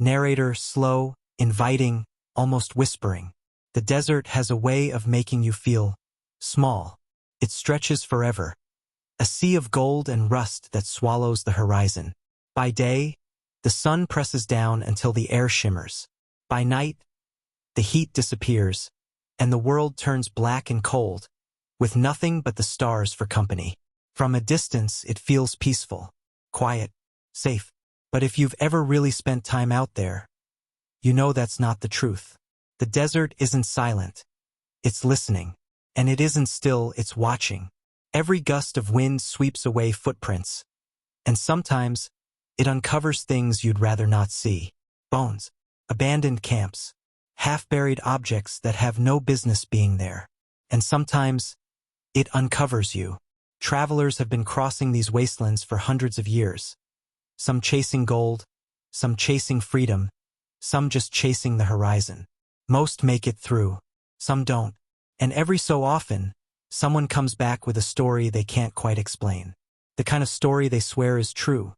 Narrator slow, inviting, almost whispering. The desert has a way of making you feel small. It stretches forever. A sea of gold and rust that swallows the horizon. By day, the sun presses down until the air shimmers. By night, the heat disappears, and the world turns black and cold, with nothing but the stars for company. From a distance, it feels peaceful, quiet, safe. But if you've ever really spent time out there, you know that's not the truth. The desert isn't silent. It's listening. And it isn't still, it's watching. Every gust of wind sweeps away footprints. And sometimes, it uncovers things you'd rather not see. Bones, abandoned camps, half-buried objects that have no business being there. And sometimes, it uncovers you. Travelers have been crossing these wastelands for hundreds of years. Some chasing gold, some chasing freedom, some just chasing the horizon. Most make it through, some don't. And every so often, someone comes back with a story they can't quite explain. The kind of story they swear is true.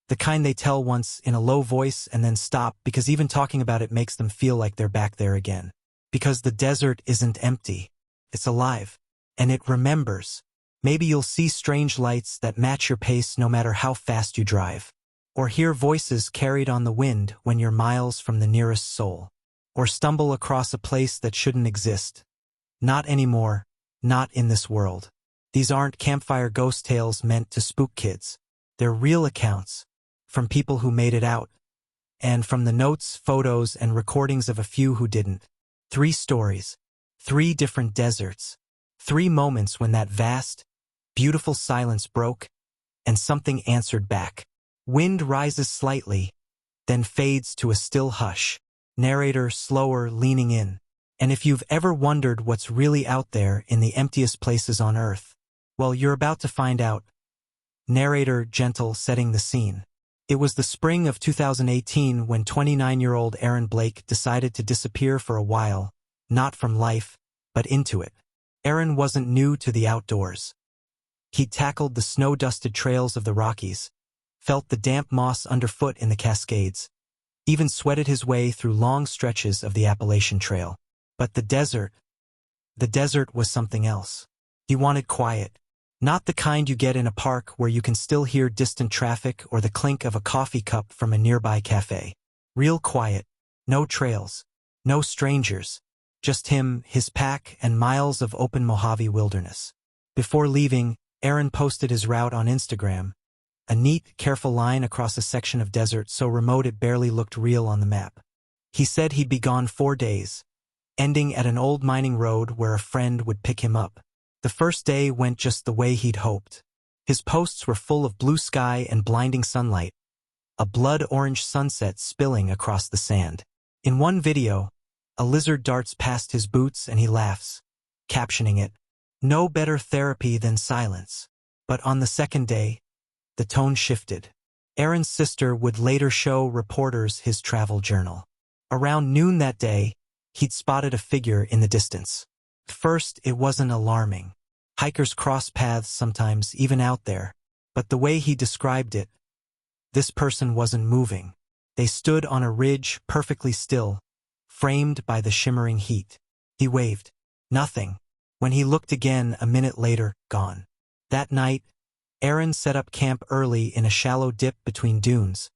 The kind they tell once in a low voice and then stop because even talking about it makes them feel like they're back there again. Because the desert isn't empty. It's alive. And it remembers. Maybe you'll see strange lights that match your pace no matter how fast you drive. Or hear voices carried on the wind when you're miles from the nearest soul. Or stumble across a place that shouldn't exist. Not anymore, not in this world. These aren't campfire ghost tales meant to spook kids. They're real accounts, from people who made it out, and from the notes, photos, and recordings of a few who didn't. 3 stories, 3 different deserts, 3 moments when that vast, beautiful silence broke, and something answered back. Wind rises slightly, then fades to a still hush. Narrator slower, leaning in. And if you've ever wondered what's really out there in the emptiest places on Earth, well, you're about to find out. Narrator gentle, setting the scene. It was the spring of 2018 when 29-year-old Aaron Blake decided to disappear for a while, not from life, but into it. Aaron wasn't new to the outdoors. He'd tackled the snow-dusted trails of the Rockies, felt the damp moss underfoot in the Cascades, even sweated his way through long stretches of the Appalachian Trail. But the desert was something else. He wanted quiet. Not the kind you get in a park where you can still hear distant traffic or the clink of a coffee cup from a nearby cafe. Real quiet. No trails. No strangers. Just him, his pack, and miles of open Mojave wilderness. Before leaving, Aaron posted his route on Instagram. A neat, careful line across a section of desert so remote it barely looked real on the map. He said he'd be gone 4 days, ending at an old mining road where a friend would pick him up. The first day went just the way he'd hoped. His posts were full of blue sky and blinding sunlight, a blood-orange sunset spilling across the sand. In one video, a lizard darts past his boots and he laughs, captioning it, "No better therapy than silence." But on the second day, the tone shifted. Aaron's sister would later show reporters his travel journal. Around noon that day, he'd spotted a figure in the distance. At first, it wasn't alarming. Hikers cross paths sometimes, even out there. But the way he described it, this person wasn't moving. They stood on a ridge, perfectly still, framed by the shimmering heat. He waved. Nothing. When he looked again a minute later, gone. That night, Aaron set up camp early in a shallow dip between dunes,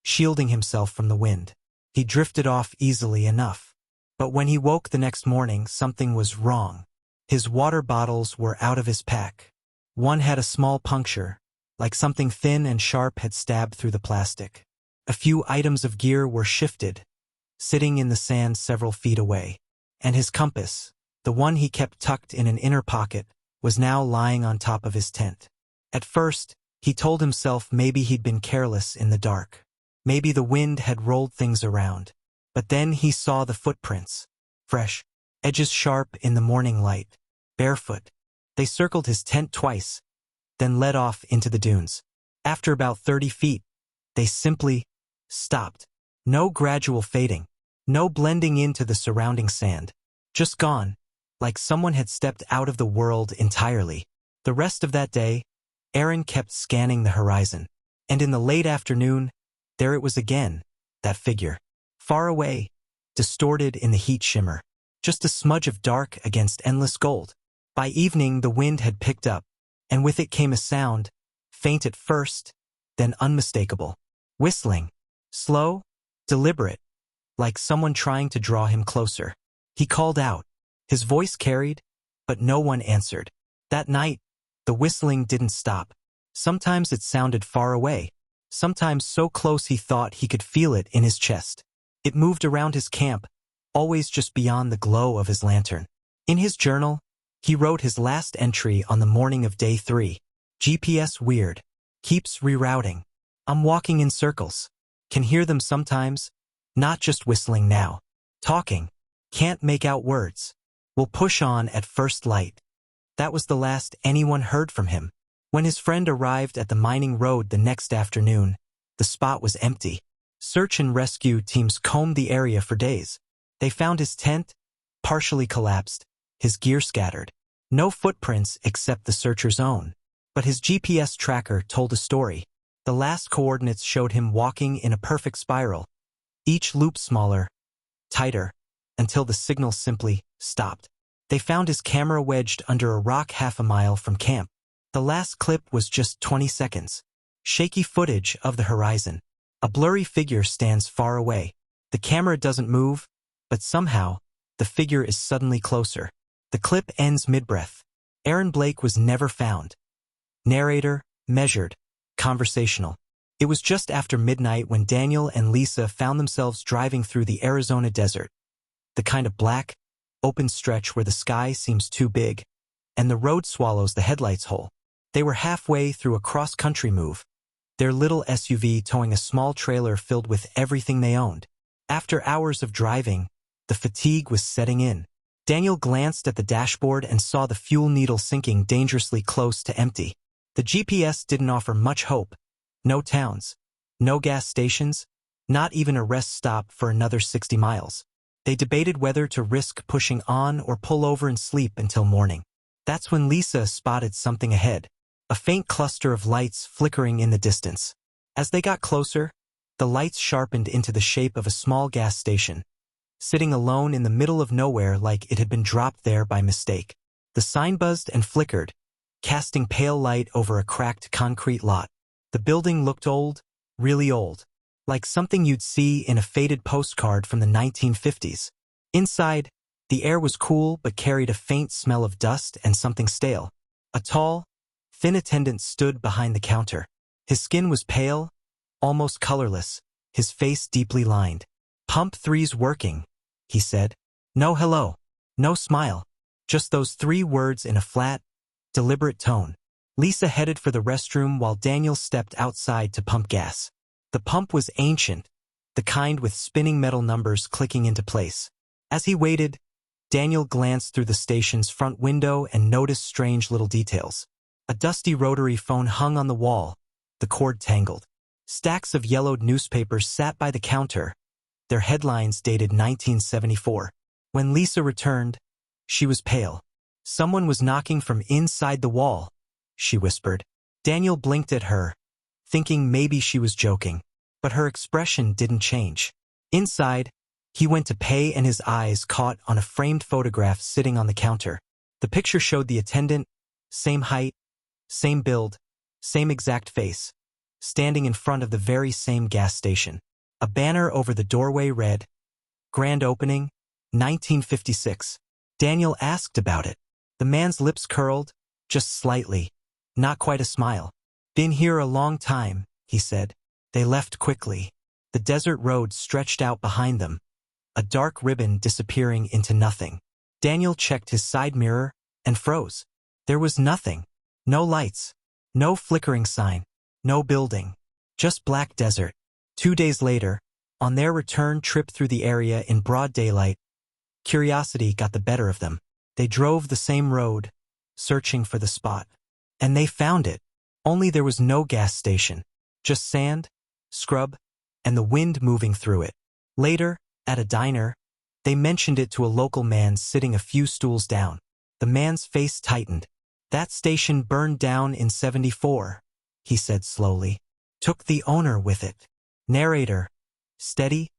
shielding himself from the wind. He drifted off easily enough. But when he woke the next morning, something was wrong. His water bottles were out of his pack. One had a small puncture, like something thin and sharp had stabbed through the plastic. A few items of gear were shifted, sitting in the sand several feet away. And his compass, the one he kept tucked in an inner pocket, was now lying on top of his tent. At first, he told himself maybe he'd been careless in the dark. Maybe the wind had rolled things around. But then he saw the footprints. Fresh, edges sharp in the morning light. Barefoot. They circled his tent twice, then led off into the dunes. After about 30 feet, they simply stopped. No gradual fading. No blending into the surrounding sand. Just gone, like someone had stepped out of the world entirely. The rest of that day, Aaron kept scanning the horizon. And in the late afternoon, there it was again. that figure. Far away, distorted in the heat shimmer. Just a smudge of dark against endless gold. By evening, the wind had picked up, and with it came a sound, faint at first, then unmistakable. Whistling. Slow, deliberate, like someone trying to draw him closer. He called out. His voice carried, but no one answered. That night, the whistling didn't stop. Sometimes it sounded far away, sometimes so close he thought he could feel it in his chest. It moved around his camp, always just beyond the glow of his lantern. In his journal, he wrote his last entry on the morning of day 3. GPS weird. Keeps rerouting. I'm walking in circles. Can hear them sometimes. Not just whistling now. Talking. Can't make out words. Will push on at first light. That was the last anyone heard from him. When his friend arrived at the mining road the next afternoon, the spot was empty. Search and rescue teams combed the area for days. They found his tent, partially collapsed, his gear scattered. No footprints except the searcher's own. But his GPS tracker told a story. The last coordinates showed him walking in a perfect spiral, each loop smaller, tighter, until the signal simply stopped. They found his camera wedged under a rock half a mile from camp. The last clip was just 20 seconds. Shaky footage of the horizon. A blurry figure stands far away. The camera doesn't move, but somehow, the figure is suddenly closer. The clip ends mid-breath. Aaron Blake was never found. Narrator, measured, conversational. It was just after midnight when Daniel and Lisa found themselves driving through the Arizona desert. The kind of black, open stretch where the sky seems too big, and the road swallows the headlights whole. They were halfway through a cross-country move, their little SUV towing a small trailer filled with everything they owned. After hours of driving, the fatigue was setting in. Daniel glanced at the dashboard and saw the fuel needle sinking dangerously close to empty. The GPS didn't offer much hope. No towns, no gas stations, not even a rest stop for another 60 miles. They debated whether to risk pushing on or pull over and sleep until morning. That's when Lisa spotted something ahead, a faint cluster of lights flickering in the distance. As they got closer, the lights sharpened into the shape of a small gas station, sitting alone in the middle of nowhere like it had been dropped there by mistake. The sign buzzed and flickered, casting pale light over a cracked concrete lot. The building looked old, really old, like something you'd see in a faded postcard from the 1950s. Inside, the air was cool but carried a faint smell of dust and something stale. A tall, thin attendant stood behind the counter. His skin was pale, almost colorless, his face deeply lined. "Pump 3's working," he said. "No hello, no smile, just those 3 words in a flat, deliberate tone." Lisa headed for the restroom while Daniel stepped outside to pump gas. The pump was ancient, the kind with spinning metal numbers clicking into place. As he waited, Daniel glanced through the station's front window and noticed strange little details. A dusty rotary phone hung on the wall, the cord tangled. Stacks of yellowed newspapers sat by the counter, their headlines dated 1974. When Lisa returned, she was pale. "Someone was knocking from inside the wall," she whispered. Daniel blinked at her, thinking maybe she was joking, but her expression didn't change. Inside, he went to pay and his eyes caught on a framed photograph sitting on the counter. The picture showed the attendant, same height, same build, same exact face, standing in front of the very same gas station. A banner over the doorway read, "Grand Opening, 1956. Daniel asked about it. The man's lips curled, just slightly, not quite a smile. "Been here a long time," he said. They left quickly. The desert road stretched out behind them, a dark ribbon disappearing into nothing. Daniel checked his side mirror and froze. There was nothing. No lights, no flickering sign, no building, just black desert. 2 days later, on their return trip through the area in broad daylight, curiosity got the better of them. They drove the same road, searching for the spot. And they found it. Only there was no gas station, just sand, scrub, and the wind moving through it. Later, at a diner, they mentioned it to a local man sitting a few stools down. The man's face tightened. "That station burned down in 74, he said slowly. "Took the owner with it." Narrator, steady,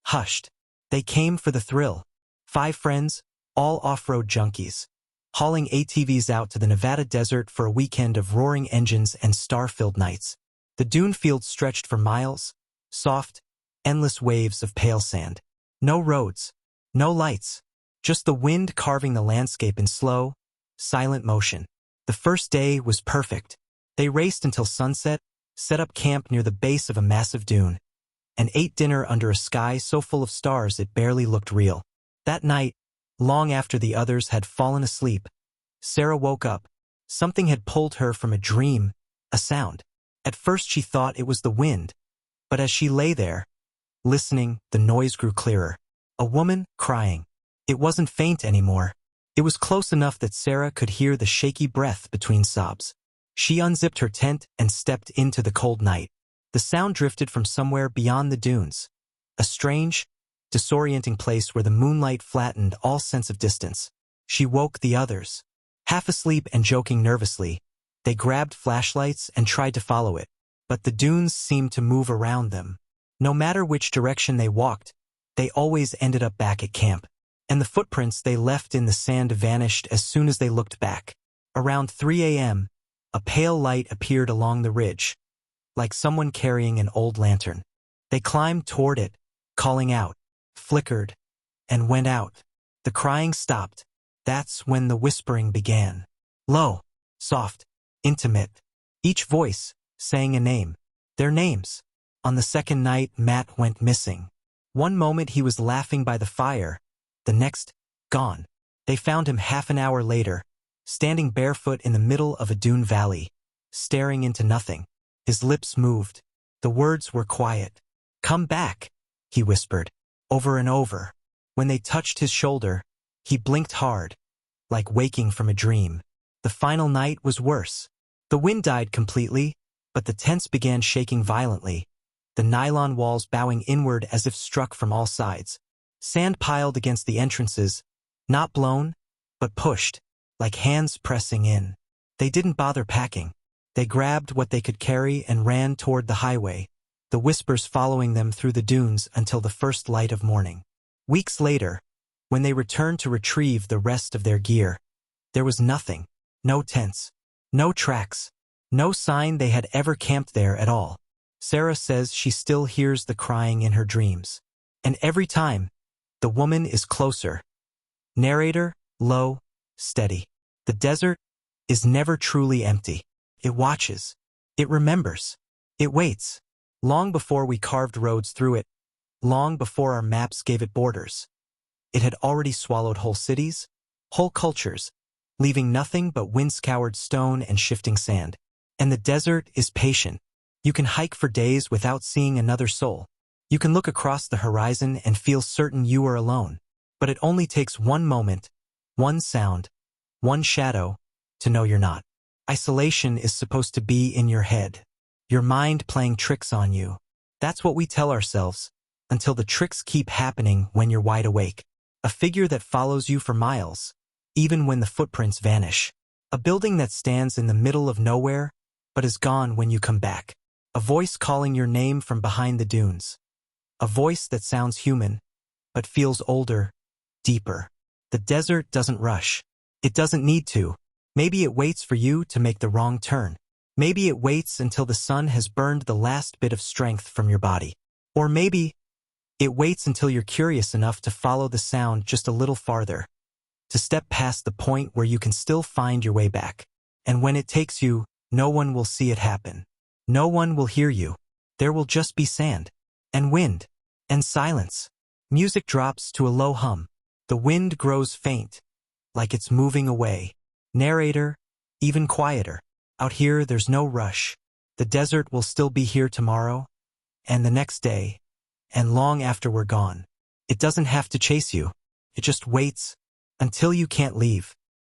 hushed. They came for the thrill. 5 friends, all off-road junkies, hauling ATVs out to the Nevada desert for a weekend of roaring engines and star-filled nights. The dune fields stretched for miles, soft, endless waves of pale sand. No roads, no lights, just the wind carving the landscape in slow, silent motion. The first day was perfect. They raced until sunset, set up camp near the base of a massive dune, and ate dinner under a sky so full of stars it barely looked real. That night, long after the others had fallen asleep, Sarah woke up. Something had pulled her from a dream, a sound. At first she thought it was the wind, but as she lay there, listening, the noise grew clearer. A woman crying. It wasn't faint anymore. It was close enough that Sarah could hear the shaky breath between sobs. She unzipped her tent and stepped into the cold night. The sound drifted from somewhere beyond the dunes, a strange, disorienting place where the moonlight flattened all sense of distance. She woke the others. Half asleep and joking nervously, they grabbed flashlights and tried to follow it, but the dunes seemed to move around them. No matter which direction they walked, they always ended up back at camp, and the footprints they left in the sand vanished as soon as they looked back. Around 3 a.m., a pale light appeared along the ridge, like someone carrying an old lantern. They climbed toward it, calling out, flickered, and went out. The crying stopped. That's when the whispering began. Low, soft, intimate. Each voice saying a name. Their names. On the second night, Matt went missing. One moment he was laughing by the fire, the next, gone. They found him half an hour later, standing barefoot in the middle of a dune valley, staring into nothing. His lips moved. The words were quiet. Come back, he whispered, over and over. When they touched his shoulder, he blinked hard, like waking from a dream. The final night was worse. The wind died completely, but the tents began shaking violently, the nylon walls bowing inward as if struck from all sides. Sand piled against the entrances, not blown, but pushed, like hands pressing in. They didn't bother packing. They grabbed what they could carry and ran toward the highway, the whispers following them through the dunes until the first light of morning. Weeks later, when they returned to retrieve the rest of their gear, there was nothing. No tents, no tracks, no sign they had ever camped there at all. Sarah says she still hears the crying in her dreams. And every time, the woman is closer. Narrator, low, steady. The desert is never truly empty. It watches. It remembers. It waits. Long before we carved roads through it, long before our maps gave it borders, it had already swallowed whole cities, whole cultures, leaving nothing but wind-scoured stone and shifting sand. And the desert is patient. You can hike for days without seeing another soul. You can look across the horizon and feel certain you are alone. But it only takes one moment, one sound, one shadow, to know you're not. Isolation is supposed to be in your head, your mind playing tricks on you. That's what we tell ourselves, until the tricks keep happening when you're wide awake. A figure that follows you for miles, even when the footprints vanish. A building that stands in the middle of nowhere, but is gone when you come back. A voice calling your name from behind the dunes. A voice that sounds human, but feels older, deeper. The desert doesn't rush. It doesn't need to. Maybe it waits for you to make the wrong turn. Maybe it waits until the sun has burned the last bit of strength from your body. Or maybe it waits until you're curious enough to follow the sound just a little farther, to step past the point where you can still find your way back. And when it takes you, no one will see it happen. No one will hear you. There will just be sand, and wind, and silence. Music drops to a low hum. The wind grows faint, like it's moving away. Narrator, even quieter. Out here, there's no rush. The desert will still be here tomorrow, and the next day, and long after we're gone. It doesn't have to chase you. It just waits until you can't leave.